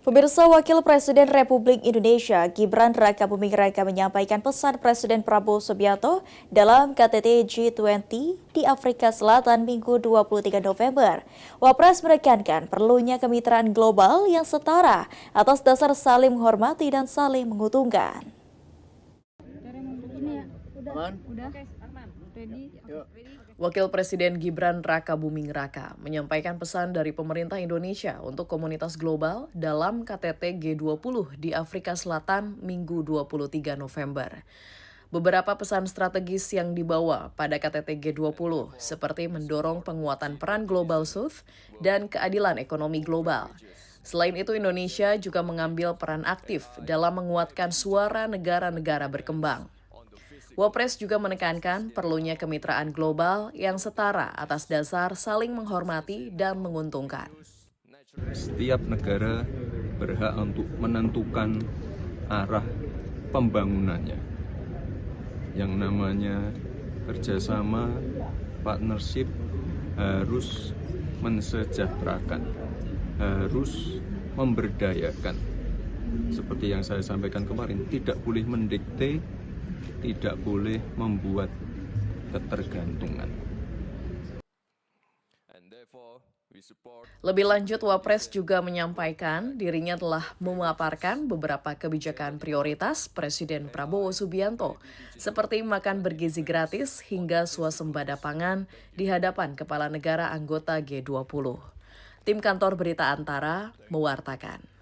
Pemirsa, Wakil Presiden Republik Indonesia Gibran Rakabuming Raka menyampaikan pesan Presiden Prabowo Subianto dalam KTT G20 di Afrika Selatan Minggu 23 November. Wapres menekankan perlunya kemitraan global yang setara atas dasar saling menghormati dan saling menguntungkan. Wakil Presiden Gibran Rakabuming Raka menyampaikan pesan dari pemerintah Indonesia untuk komunitas global dalam KTT G20 di Afrika Selatan Minggu 23 November. Beberapa pesan strategis yang dibawa pada KTT G20 seperti mendorong penguatan peran Global South dan keadilan ekonomi global. Selain itu, Indonesia juga mengambil peran aktif dalam menguatkan suara negara-negara berkembang. Wapres juga menekankan perlunya kemitraan global yang setara atas dasar saling menghormati dan menguntungkan. Setiap negara berhak untuk menentukan arah pembangunannya. Yang namanya kerjasama, partnership harus mensejahterakan, harus memberdayakan. Seperti yang saya sampaikan kemarin, tidak boleh mendikte, tidak boleh membuat ketergantungan. Lebih lanjut, Wapres juga menyampaikan dirinya telah memaparkan beberapa kebijakan prioritas Presiden Prabowo Subianto, seperti makan bergizi gratis hingga swasembada pangan di hadapan kepala negara anggota G20. Tim Kantor Berita Antara mewartakan.